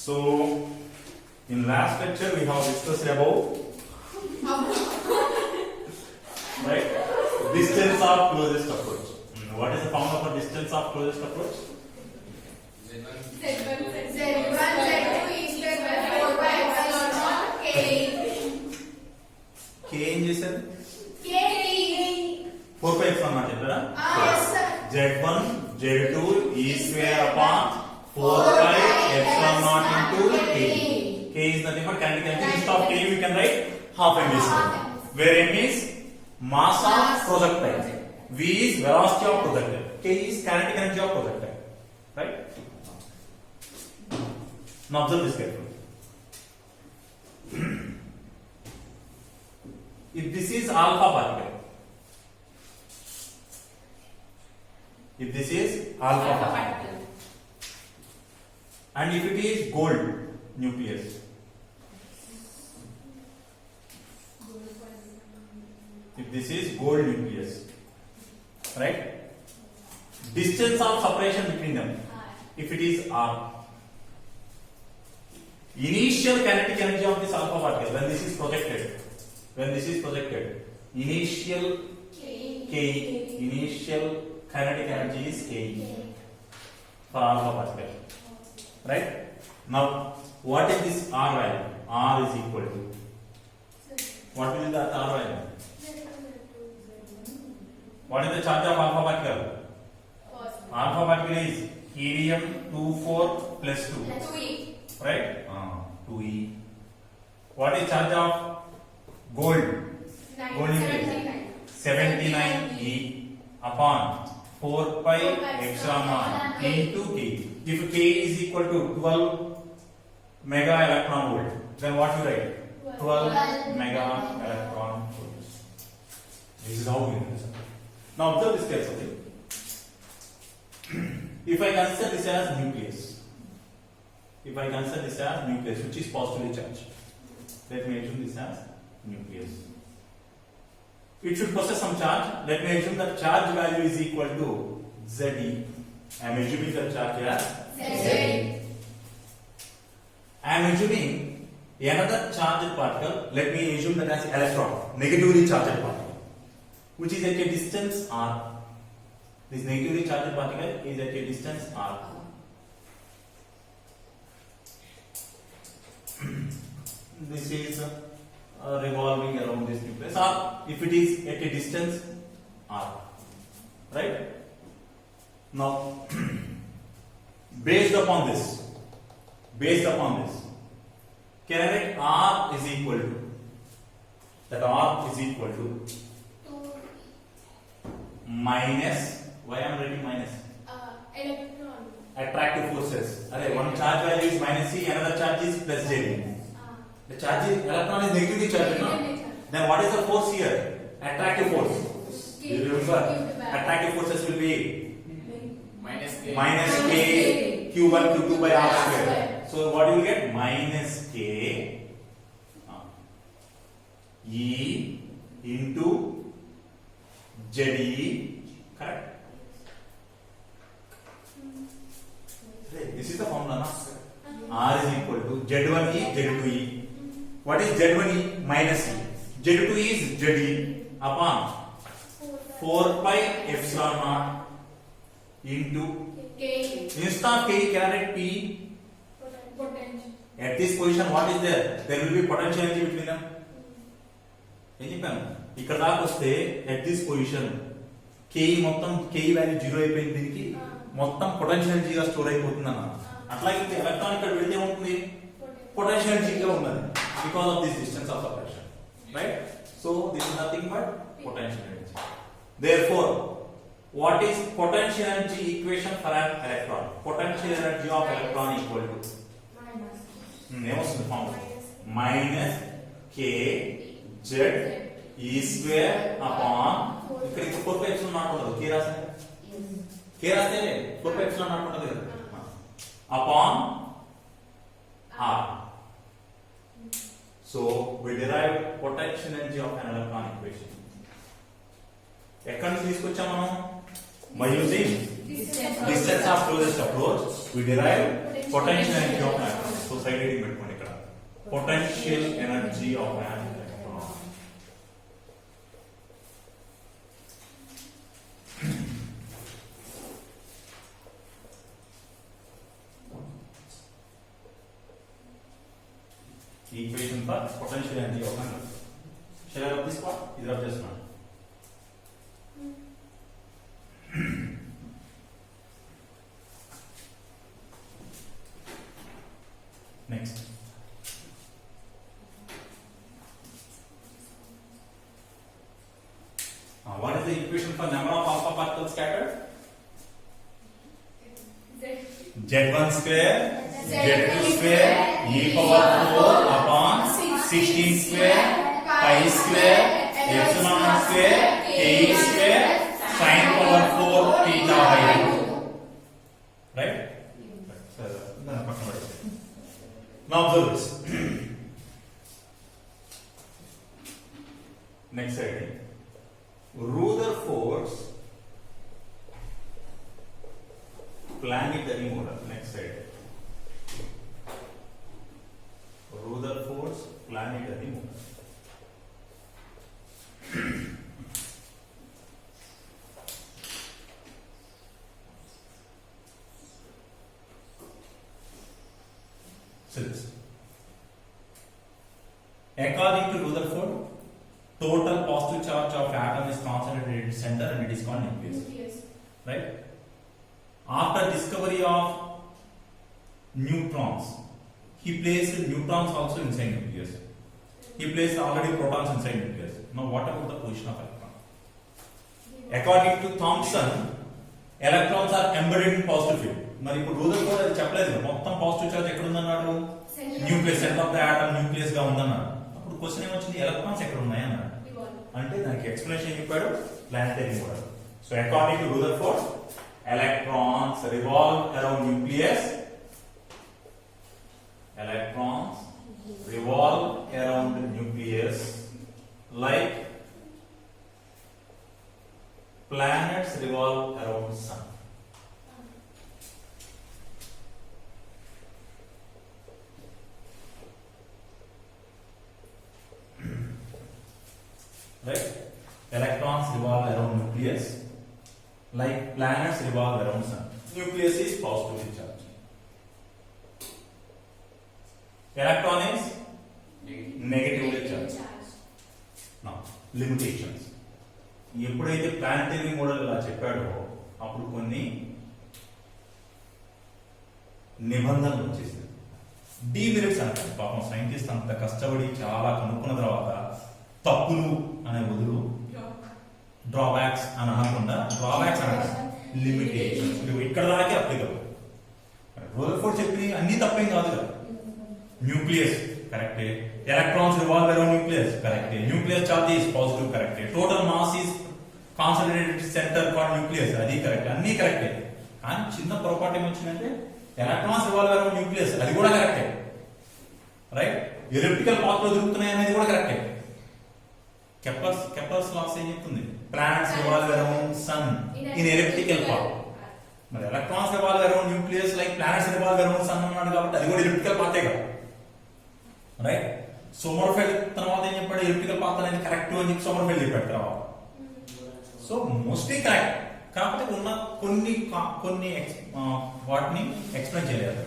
So in last lecture we have discussed about right distance of closest approach. What is the formula for distance of closest approach? K ఏం చేశారు? 4 epsilon naught చెప్పారా? Z1 Z2 E square upon 4 pi epsilon naught into K. K is nothing but kinetic energy. Instead of K we can write half mv square, where m is mass of projectile, v is velocity of projectile, K is kinetic energy of projectile, right? Now observe this carefully. If this is alpha particle, if this is alpha particle, and if it is gold nucleus, if this is gold nucleus, right? Distance of separation between them, if it is r, initial kinetic energy of this alpha particle when this is projected, initial K, initial kinetic energy is K for alpha particle, right? Now what is this r value? R is equal to, what will be that r value? What is the charge of alpha particle? Alpha particle is helium 24 plus 2, right? 2e. What is charge of gold nucleus? 79e upon 4 pi epsilon naught into K. If K is equal to 12 mega electron volt, then what you write? 12 mega electron volts. This is how we do this. Now observe this carefully. If I consider this as nucleus, which is positively charged, let me assume this as nucleus. It should possess some charge. Let me assume that charge value is equal to Ze. I am assuming the charge as Ze. I am assuming another charged particle. Let me assume that as electron, negatively charged particle, which is at a distance r. This negatively charged particle is at a distance r. This is revolving around this nucleus, or if it is at a distance r, right? Now based upon this, can I write r is equal to, that r is equal to minus, why I am writing minus? Electron. Attractive forces. One charge value is minus c, another charge is plus j. The charge is, electron is negatively charged, no? Then what is the force here? Attractive force. You remember, attractive forces will be minus k q1 q2 by r square. So what you will get? Minus k e into Ze, correct? This is the formula, no? R is equal to Z1e, Z2e. What is Z1e? Minus e. Z2e is Ze upon 4 pi epsilon naught into K. Instead of K, can I write P? Potential. At this position, what is there? There will be potential energy between them. ఏం చెప్పాను? ఇక్కడ దాకా వస్తే at this position K మొత్తం K value 0 అయిపోయింది, దీనికి మొత్తం potential ఎనర్జీగా స్టోర్ అయిపోతుంది అన్న. అట్లాగే ఎలక్ట్రాన్ ఇక్కడ వెళ్తే ఏమవుతుంది? పొటెన్షియల్ ఎనర్జీగా ఉన్నది, because of this distance of separation, right? So this is nothing but potential energy. Therefore, what is potential energy equation for an electron? Potential energy of electron equal to minus k z e square upon, ఇక్కడ 4 pi epsilon naught ఉండదు, k రాస్తే 4 pi epsilon naught ఉండదు కదా, upon r. So we derive potential energy of an electron equation. ఎక్కడి నుంచి తీసుకొచ్చాం మనం? By using distance of closest approach, we derive potential energy of atom. So side heading పెట్టుకోండి ఇక్కడ. Potential energy of an electron. Equation for potential energy of an electron. Shall I rub this part? Is rub this one. Next. What is the equation for number of alpha particles scattered? Z1 square, Z2 square, e power 4 upon 16 square, pi square, epsilon square, k square, sin power 4 theta by 2. Right? Now observe this. Next heading. Rutherford's planetary model. Next slide. Rutherford's planetary model. According to Rutherford, total positive charge of atom is concentrated at its center and it is called nucleus. Right? After discovery of neutrons, he placed neutrons also inside nucleus. He placed already protons inside nucleus. Now what about the position of electron? According to Thomson, electrons are embedded in positive field. మరి ఇప్పుడు Rutherford అది చెప్పలేదు మొత్తం positive charge ఎక్కడ ఉందన్నాడు nucleus centre of the atom nucleus గా ఉందన్నాడు అప్పుడు క్వశ్చన్ ఏమొచ్చింది ఎలక్ట్రాన్స్ ఎక్కడ ఉన్నాయి అన్నాడు అంటే దానికి ఎక్స్ప్లనేషన్ చెప్పాడు planetary model so according to Rutherford electrons revolve around nucleus. Electrons revolve around the nucleus like planets revolve around the sun. Right? Electrons revolve around nucleus like planets revolve around sun. Nucleus is positively charged. Electron is negatively charged. Now, limitations. ఎప్పుడైతే planetary model ఇలా చెప్పాడో అప్పుడు కొన్ని నిబంధనలు వచ్చేసింది demerits అంటారు పాపం scientist అంత కష్టపడి చాలా కనుక్కున్న తర్వాత తప్పులు అనే బదులు డ్రాబ్యాక్స్ అని అనకుండా డ్రాబ్యాక్స్ అనగా లిమిటేషన్స్ ఇక్కడ దాకే అప్లికబుల్ రూదర్ఫోర్డ్ చెప్పి అన్ని తప్పేం కాదు కదా న్యూక్లియస్ కరెక్టే ఎలక్ట్రాన్స్ రివాల్వ్ అరౌండ్ న్యూక్లియస్ కరెక్టే న్యూక్లియస్ చార్జ్ ఈస్ పాజిటివ్ కరెక్టే total mass is concentrated centre for nucleus అది కరెక్ట్ అన్ని కరెక్టే కానీ చిన్న పొరపాటు ఏమొచ్చిందంటే ఎలక్ట్రాన్స్ రివాల్వ్ అరౌండ్ న్యూక్లియస్ అది కూడా కరెక్టే రైట్ ఎలిప్టికల్ పాత్ లో తిరుగుతున్నాయి అనేది కూడా కరెక్టే కెప్లర్స్ లాస్ ఏం చెప్తుంది planets revolve around sun in elliptical path మరి electrons revolve around nucleus like planets revolve around sun అన్నాడు కాబట్టి అది కూడా elliptical path ఏ కదా రైట్ సోమర్ఫెల్డ్ తర్వాత ఏం చెప్పాడు elliptical path అనేది కరెక్ట్ అని చెప్పి సోమర్ఫెల్డ్ చెప్పాడు తర్వాత సో మోస్ట్లీ కరెక్ట్ కాకపోతే ఉన్న కొన్ని వాటిని ఎక్స్ప్లెయిన్ చేయలేదు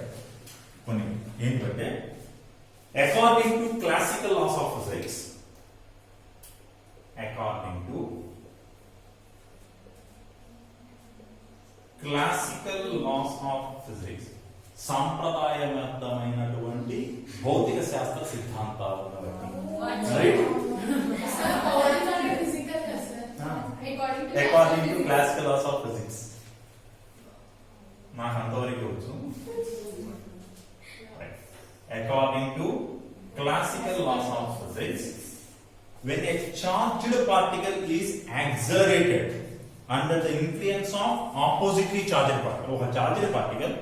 కొన్ని ఏంటంటే according to classical laws of physics according to classical laws of physics సంప్రదాయబద్ధమైనటువంటి భౌతిక శాస్త్ర సిద్ధాంతాలు according to classical laws of physics నాకు అంతవరకు వచ్చు according to classical laws of physics when a charged particle is accelerated under the influence of oppositely charged particle ఒక charged particle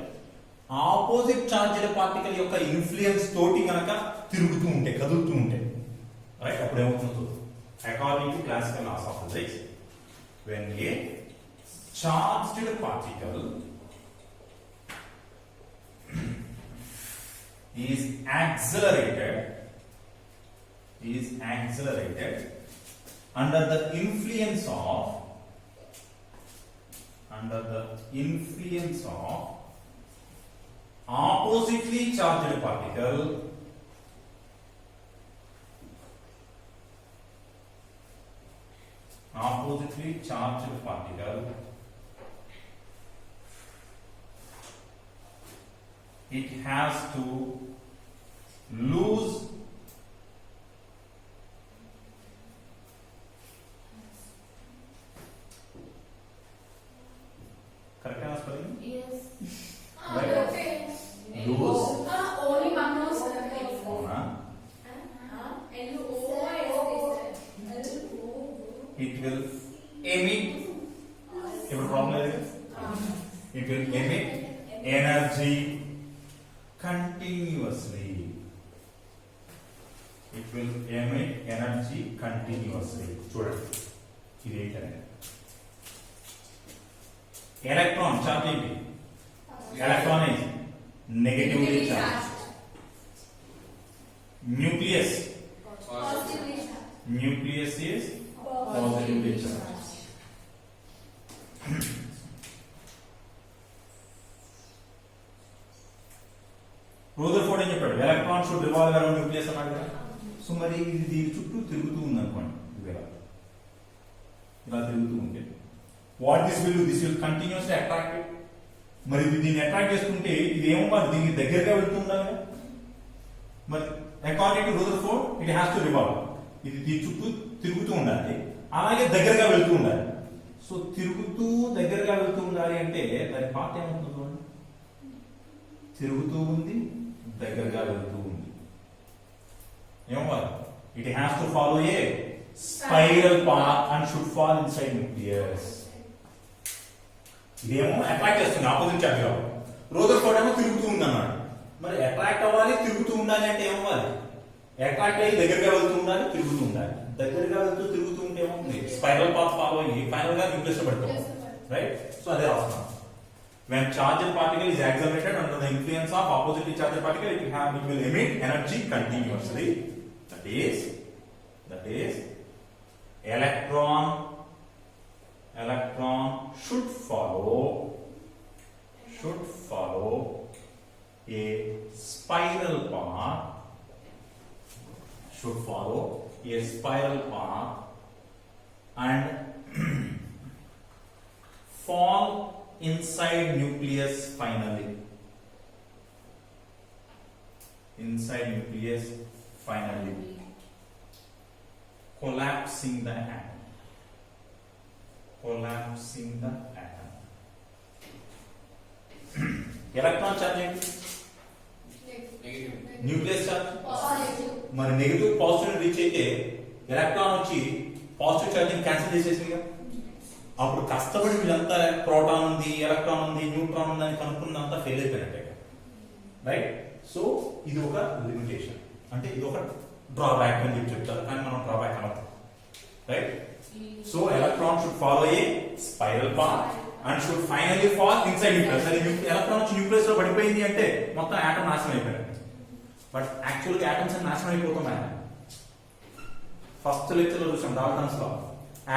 opposite charged particle యొక్క influence తోటి గనక తిరుగుతూ ఉంటే కదులుతూ ఉంటే రైట్ అప్పుడు ఏమవుతుందో according to classical laws of physics when a charged particle is accelerated under the influence of oppositely charged particle it has to lose correct spelling? Yes. Right. Okay. Lose. Only one more sir. Avuna? It will emit. Even problem is it will emit energy continuously. It will emit energy continuously. చూడండి ఇది ఏంటంటే electron charge ఏంటి? Electron is negatively charged. Nucleus is positively charged. Rutherford ఏం చెప్పాడు? Electron should revolve around nucleus అన్నాడు కదా. So మరి ఇది దీని చుట్టూ తిరుగుతూ ఉంది అనుకోండి, ఇలా తిరుగుతూ ఉంటే what this will continuously attract. మరి ఇది దీన్ని అట్రాక్ట్ చేసుకుంటే ఇది ఏమవ్వాలి? దీనికి దగ్గరగా వెళ్తూ ఉండాలి కదా. మరి according to Rutherford it has to revolve. ఇది దీని చుట్టూ తిరుగుతూ ఉండాలి, అలాగే దగ్గరగా వెళ్తూ ఉండాలి. సో తిరుగుతూ దగ్గరగా వెళ్తూ ఉండాలి అంటే దాని పార్ట్ ఏమవుతుంది చూడండి, తిరుగుతూ ఉంది, దగ్గరగా వెళ్తూ ఉంది. ఏమవ్వాలి? It has to follow a spiral path and should fall inside nucleus. ఇదేమో అట్రాక్ట్ చేస్తుంది ఆపోజిట్ చార్జ్ గా. రూదర్ఫోర్డ్ ఏమో తిరుగుతూ ఉంది అన్నాడు. మరి అట్రాక్ట్ అవ్వాలి, తిరుగుతూ ఉండాలి అంటే ఏమవ్వాలి? అట్రాక్ట్ అయ్యి దగ్గరగా వెళ్తూ ఉండాలి, తిరుగుతూ ఉండాలి. దగ్గరగా వెళ్తూ తిరుగుతూ ఉంటే ఏమవుతుంది? స్పైరల్ పాత్ ఫాలో అయ్యి ఫైనల్ గా న్యూక్లియస్ లో పడుతుంది. రైట్? సో అదే రాస్తున్నాం. When charged particle is accelerated under the influence of oppositely charged particle, it will emit energy continuously. That is electron should follow a spiral path. And fall inside nucleus finally. Collapsing the atom. Electron charge ఏంటి? Nucleus charge. మరి negative positive reach అయితే electron వచ్చి positive charging cancel చేసేసింది కదా. అప్పుడు కష్టపడి వీళ్ళంతా proton ఉంది, ఎలక్ట్రాన్ ఉంది, న్యూట్రాన్ ఉంది అని కనుక్కున్నంతా ఫెయిల్ అయిపోయినట్టే. రైట్? సో ఇది ఒక లిమిటేషన్, అంటే ఇది ఒక డ్రాబ్యాక్ అని చెప్పి చెప్తారు, కానీ మనం డ్రాబ్యాక్ అనదు. Right? So electron should follow a spiral path and should finally fall inside nucleus. అది ఎలక్ట్రాన్ వచ్చి న్యూక్లియస్ లో పడిపోయింది అంటే మొత్తం ఆటం నాశనం అయిపోయింది. బట్ యాక్చువల్గా ఆటమ్స్ అని నాశనం అయిపోతున్నాయి. ఫస్ట్ లెక్చర్ లో చూసాం Dalton's law,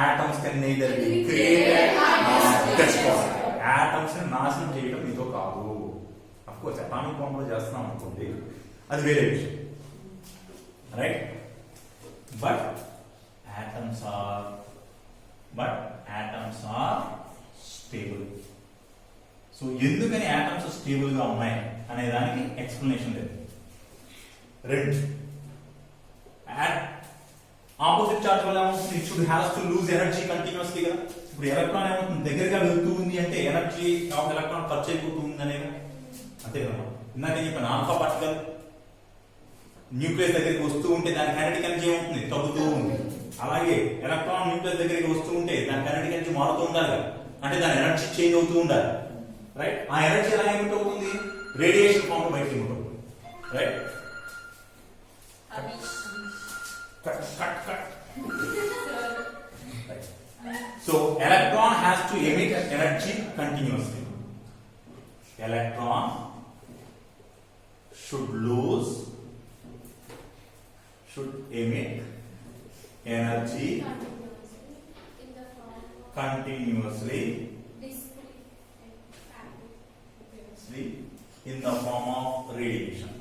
atoms can neither be created nor destroyed. Atoms ని నాశనం చేయడం మీతో కాదు. అఫ్ కోర్స్ అటామిక్ బాంబ్ లో చేస్తున్నాం అనుకోండి, అది వేరే విషయం. Right? But atoms are stable. So ఎందుకని ఆటమ్స్ స్టేబుల్ గా ఉన్నాయి అనే దానికి ఎక్స్ప్లెనేషన్ లేదు. రెండు, ఆపోజిట్ చార్జ్ వల్ల ఏమవుతుంది? It should has to lose energy continuously కదా. ఇప్పుడు ఎలక్ట్రాన్ ఏమవుతుంది? దగ్గరగా వెళ్తూ ఉంది అంటే ఎనర్జీ ఆఫ్ ఎలక్ట్రాన్ ఖర్చు అయిపోతూ ఉంది అనేది అంతే కదా. ఇందాక చెప్పాను, ఆల్ఫా పార్టికల్ న్యూక్లియస్ దగ్గరికి వస్తూ ఉంటే దాని కైనెటిక్ ఎనర్జీ ఏమవుతుంది? తగ్గుతూ ఉంది. అలాగే ఎలక్ట్రాన్ న్యూక్లియస్ దగ్గరికి వస్తూ ఉంటే దాని కైనెటిక్ ఎనర్జీ మారుతూ ఉండాలి కదా, అంటే దాని ఎనర్జీ చేంజ్ అవుతూ ఉండాలి. రైట్? ఆ ఎనర్జీ ఎలా ఏమిటి అవుతుంది? రేడియేషన్ ఫామ్ లో బయటకి ఉంటుంది. Right? Cut. So electron has to emit energy continuously. Electron should emit energy continuously in the form of radiation.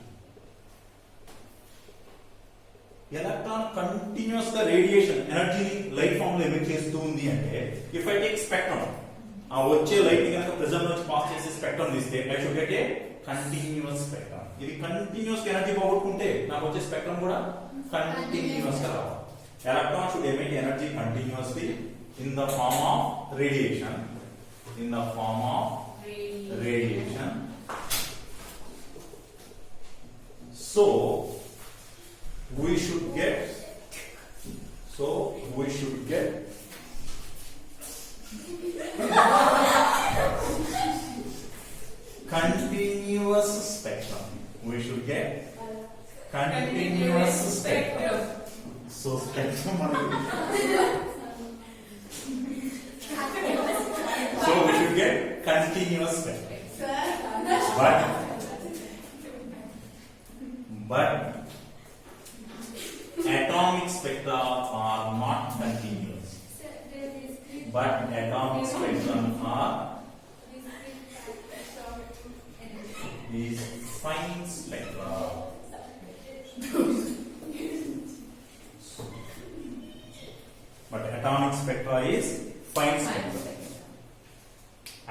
Electron continuous గా రేడియేషన్ ఎనర్జీని లైట్ ఫామ్ లో ఎమిట్ చేస్తూ ఉంది అంటే ఇఫ్ ఐ టేక్ స్పెక్ట్రమ్ ఆ వచ్చే లైట్ ని కనుక ప్రిజం నుంచి పాస్ చేసే స్పెక్ట్రమ్ తీస్తే I should get a continuous spectrum. ఇది కంటిన్యూస్ ఎనర్జీ పోగొట్టుకుంటే నాకు వచ్చే స్పెక్ట్రమ్ కూడా కంటిన్యూస్ గా రావాలి. Electron should emit energy continuously in the form of radiation. So we should get continuous spectrum. So spectrum so we should get continuous spectrum. But atomic spectra are not continuous. But atomic spectrum are these fine spectra. But atomic spectra is fine spectra.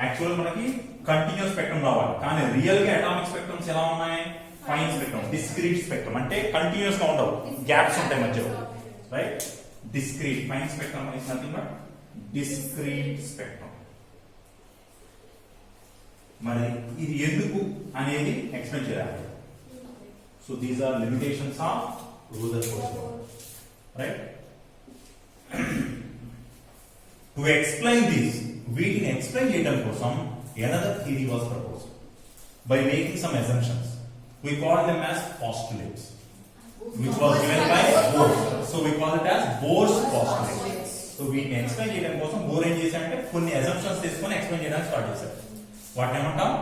Actually మనకి continuous spectrum రావాలి, కానీ real గా atomic spectrums ఎలా ఉన్నాయి? Fine spectrum, discrete spectrum. అంటే continuous గా ఉండవు, gaps ఉంటాయి మధ్యలో, right? Discrete. Fine spectrum is nothing but discrete spectrum. మరి ఇది ఎందుకు అనేది ఎక్స్ప్లెయిన్ చేయాలి. So these are limitations of Rutherford, right? To explain this, వీటిని ఎక్స్ప్లెయిన్ చేయడం కోసం another theory was proposed by making some assumptions. We call them as postulates, which was given by Bohr. So we call it as Bohr's postulates. So we explain చేయడం కోసం Bohr ఏం చేశారంటే కొన్ని assumptions తీసుకొని explain చేయడానికి start చేశారు. What ఏమంటాం?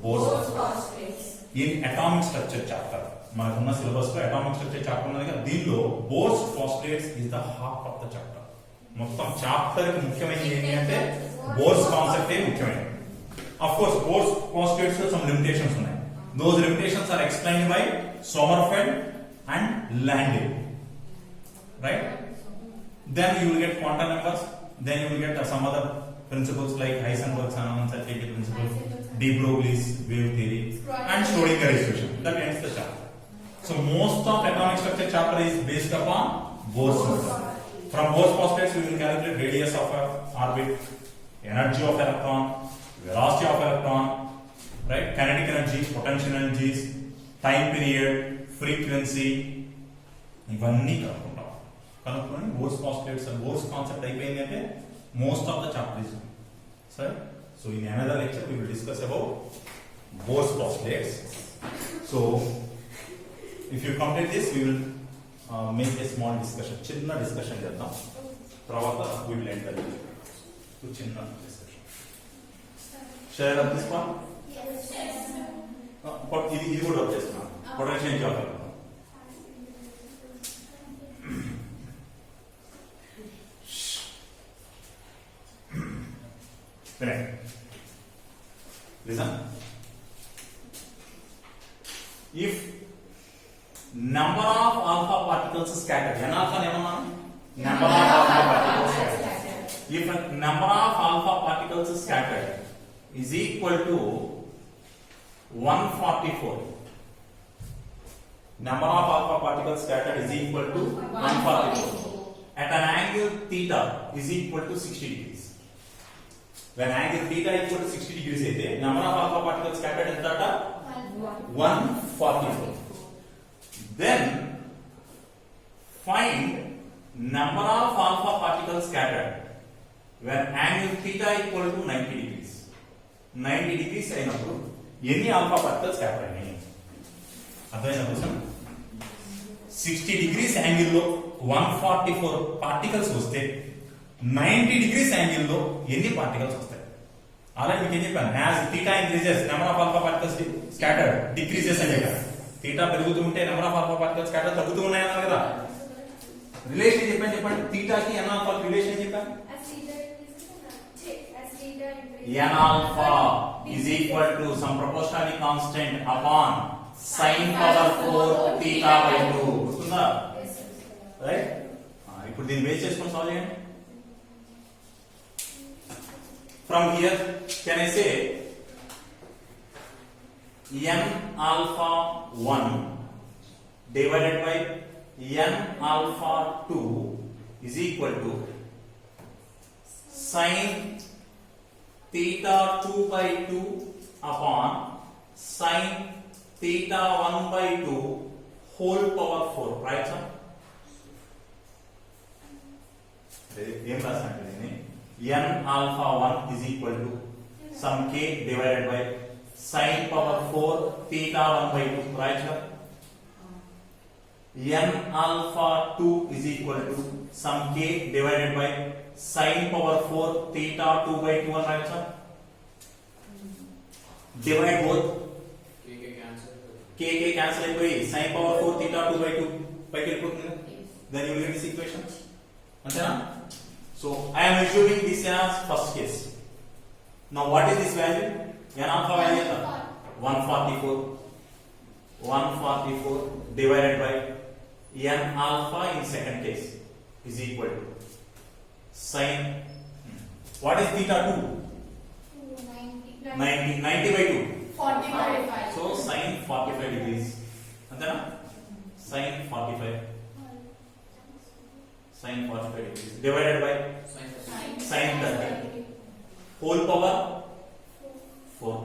Bohr's postulates. In atomic structure chapter, మనకున్న సిలబస్ లో అటామిక్ స్ట్రక్చర్ చాప్టర్ ఉన్నది కదా, దీనిలో Bohr's postulates is the heart of the chapter. మొత్తం చాప్టర్ కి ముఖ్యమైనది ఏంటి అంటే Bohr's కాన్సెప్ట్ ఏ ముఖ్యమైనది. Of course, Bohr's postulates లో some limitations ఉన్నాయి. Those limitations are explained by Sommerfeld and Landau, right? Then you will get quantum numbers. Then you will get some other principles like Heisenberg's uncertainty principle, de Broglie's wave theory, and Schrödinger equation. That ends the chapter. So most of atomic structure chapter is based upon Bohr's method. From Bohr's postulates, we will calculate radius of an orbit, energy of electron, velocity of electron, right? Kinetic energy, potential energies, time period, frequency, ఇవన్నీ కనుక్కొని Bohr's postulates and Bohr's concept అయిపోయింది అంటే most of the chapter is done. So in another lecture we will discuss about Bohr's postulates. So if you complete this, we will make a small discussion. చిన్న discussion చేద్దాం, తర్వాత we will end the lecture. So చిన్న discussion. Share up this one? Yes. ఇది కూడా వచ్చేస్తున్నా potential job. Listen. If number of alpha particles scattered, n alpha ఏమన్నా? Number of alpha particles scattered. If number of alpha particles scattered is equal to 144. Number of alpha particles scattered is equal to 144. At an angle theta is equal to 60 degrees. When angle theta is equal to 60 degrees, number of alpha particles scattered is that 144. Then find number of alpha particles scattered when angle theta equal to 90 degrees. 90 degrees అయినప్పుడు ఎన్ని alpha particles scatter అయినాయి? అర్థమైనా question? 60 degrees యాంగిల్లో 144 particles వస్తే 90 degrees యాంగిల్లో ఎన్ని particles వస్తాయి? అలాగే మీకు ఏం చెప్పాను, as theta increases number of alpha particles scattered decreases అని చెప్పాను. థీటా పెరుగుతూ ఉంటే number of alpha particles scatter తగ్గుతూ ఉన్నాయన్నారు కదా. రిలేషన్ చెప్పాను, చెప్పండి. థీటాకి ఎన్ ఆల్ఫా రిలేషన్ ఏం చెప్పాను? n alpha is equal to some proportionality constant upon sin power 4 theta by 2. గుర్తుందా? రైట్. ఇప్పుడు దీన్ని బేస్ చేసుకొని సాల్వ్ చేయండి. From here can I say n alpha 1 divided by n alpha 2 is equal to sin theta 2 by 2 upon sin theta 1 by 2 whole power 4, right sir? ఏం రాసానంటే దీన్ని n alpha 1 is equal to some k divided by sin power 4 theta 1 by 2, right sir? n alpha 2 is equal to some k divided by sin power 4 theta 2 by 2, right sir? Divide both. k cancel అయిపోయి sin power 4 theta 2 by 2 పైకి వెళ్ళిపోతుంది. Then you will get this equation. అంతేనా? So I am assuming this as first case. Now what is this value? n alpha value ఎంత? 144 divided by n alpha in second case is equal to sin, what is theta 2? 90 by 2. 45. So sin 45 degrees. Antena? Sin 45 degrees divided by sin 30 whole power 4.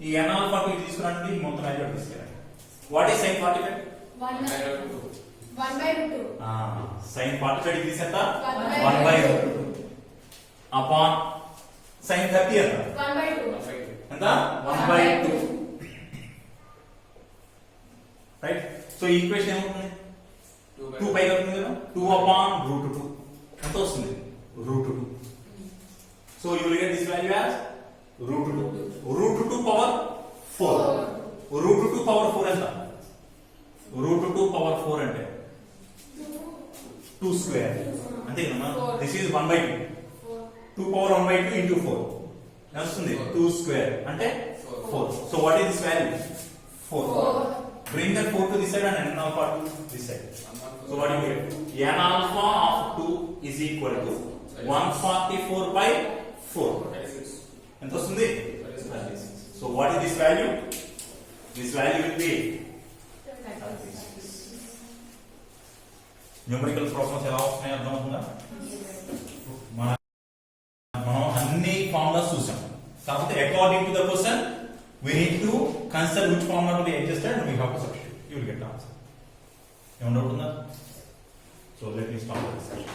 ఈ n alpha కు తీసుకురండి, మొత్తం value తీసుకురండి. What is sin 45? 1 by root 2. sin 45 degrees ఎంత? 1 by root 2 upon sin 30 ఎంత? 1 by 2. ఎంత? 1 by 2. Right. So ఈ equation ఏమవుతుంది? 2 పై అవుతుంది కదా. 2 upon root 2 ఎంత వస్తుంది? root 2. So you will get this value as root 2. root 2 power 4. root 2 power 4 ఎంత? root 2 power 4 అంటే 2 square. అంతే కదా. This is 1 by 2. 2 power 1 by 2 into 4 ఎంత వస్తుంది? 2 square అంటే 4. So what is this value? 4. Bring that 4 to this side and n alpha to this side. So what do you get? n alpha of 2 is equal to 144 by 4. ఎంత వస్తుంది? 36. So what is this value? This value will be 36. Numerical problems ఎలా వస్తున్నాయో అర్థమవుతుందా? మనం అన్ని formulas చూసాం, కాకపోతే according to the question we need to consider which formula to be adjusted and we have to substitute. You will get the answer. ఏమన్నా ఉంటుందా? So let me start the discussion.